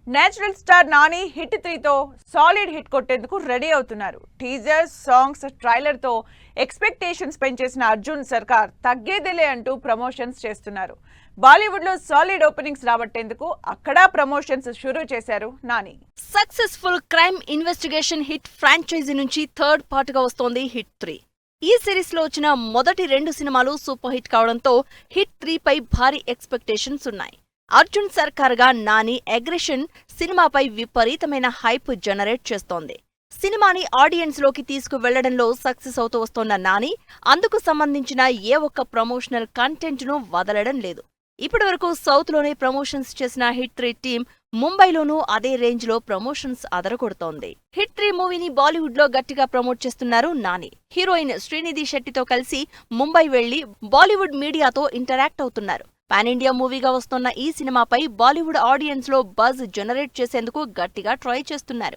Natural star Nani hit 3తో solid hit కొట్టేందుకు ready అవుతున్నారు. టీజర్స్, సాంగ్స్, ట్రైలర్ తో ఎక్స్పెక్టేషన్స్ పెంచేసిన అర్జున్ సర్కార్ తగ్గేదేలే అంటూ ప్రమోషన్స్ చేస్తున్నారు. బాలీవుడ్ లో సాలిడ్ ఓపెనింగ్స్ రాబట్టేందుకు అక్కడ ప్రమోషన్స్ షురూ చేశారు Nani. Successful crime investigation hit franchise నుంచి థర్డ్ పార్ట్ గా వస్తోంది హిట్ 3. ఈ సిరీస్ లో వచ్చిన మొదటి 2 సినిమాలు సూపర్ హిట్ కావడంతో హిట్ 3 పై భారీ ఎక్స్పెక్టేషన్స్ ఉన్నాయి. అర్జున్ సర్కార్ గా నాని అగ్రెషన్ సినిమాపై విపరీతమైన హైప్ జనరేట్ చేస్తోంది. సినిమాని ఆడియన్స్ లోకి తీసుకువెళ్లడంలో సక్సెస్ అవుతూ వస్తోన్న నాని అందుకు సంబంధించిన ఏ ఒక్క ప్రమోషనల్ కంటెంట్ ను వదలడం లేదు. ఇప్పటివరకు సౌత్ లోనే ప్రమోషన్స్ చేసిన హిట్ 3 టీం ముంబైలోనూ అదే రేంజ్ లో ప్రమోషన్స్ అదరగొడుతోంది. హిట్ 3 మూవీని బాలీవుడ్ లో గట్టిగా ప్రమోట్ చేస్తున్నారు నాని. హీరోయిన్ శ్రీనిధి శెట్టితో కలిసి ముంబై వెళ్లి బాలీవుడ్ మీడియాతో ఇంటరాక్ట్ అవుతున్నారు. పాన్ ఇండియా మూవీగా వస్తున్న ఈ సినిమాపై బాలీవుడ్ ఆడియన్స్ లో బజ్ జనరేట్ చేసేందుకు గట్టిగా ట్రై చేస్తున్నారు.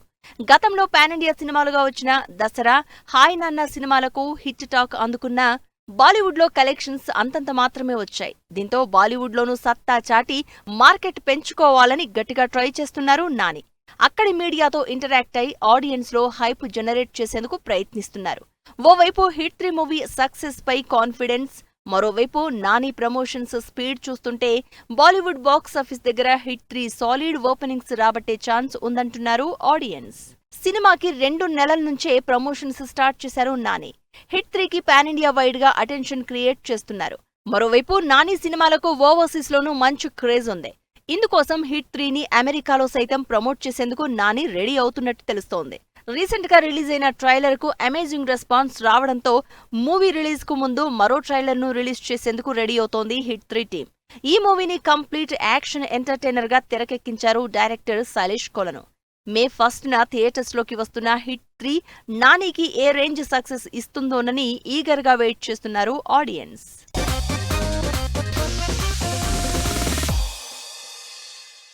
గతంలో పాన్ ఇండియా సినిమాలుగా వచ్చిన దసరా, హాయ్ నాన్న సినిమాలకు హిట్ టాక్ అందుకున్న బాలీవుడ్ లో కలెక్షన్స్ అంతంత మాత్రమే వచ్చాయి. దీంతో బాలీవుడ్ లోనూ సత్తా చాటి మార్కెట్ పెంచుకోవాలని గట్టిగా ట్రై చేస్తున్నారు నాని. అక్కడి మీడియాతో ఇంటరాక్ట్ అయి ఆడియన్స్ లో హైప్ జనరేట్ చేసేందుకు ప్రయత్నిస్తున్నారు. ఓవైపు హిట్ 3 మూవీ సక్సెస్ పై కాన్ఫిడెన్స్, మరోవైపు నాని ప్రమోషన్స్ స్పీడ్ చూస్తుంటే బాలీవుడ్ బాక్సాఫీస్ దగ్గర హిట్ 3 సాలిడ్ ఓపెనింగ్స్ రాబట్టే ఛాన్స్ ఉందంటున్నారు ఆడియన్స్. సినిమాకి 2 నెలల నుంచే ప్రమోషన్స్ స్టార్ట్ చేశారు నాని. హిట్ 3కి పాన్ ఇండియా వైడ్ గా అటెన్షన్ క్రియేట్ చేస్తున్నారు. మరోవైపు నాని సినిమాలకు ఓవర్సీస్ లోనూ మంచి క్రేజ్ ఉంది. ఇందుకోసం హిట్ 3ని అమెరికాలో సైతం ప్రమోట్ చేసేందుకు నాని రెడీ అవుతున్నట్టు తెలుస్తోంది. రీసెంట్ గా రిలీజ్ అయిన ట్రైలర్ కు అమేజింగ్ రెస్పాన్స్ రావడంతో మూవీ రిలీజ్ కు ముందు మరో ట్రైలర్ ను రిలీజ్ చేసేందుకు రెడీ అవుతోంది హిట్ 3 టీం. ఈ మూవీని కంప్లీట్ యాక్షన్ ఎంటర్టైనర్ గా తెరకెక్కించారు డైరెక్టర్ శైలేష్ కొలను. మే 1న థియేటర్స్ లోకి వస్తున్న హిట్ 3 నానికి ఏ రేంజ్ సక్సెస్ ఇస్తుందోనని ఈగర్ గా వెయిట్ చేస్తున్నారు ఆడియన్స్.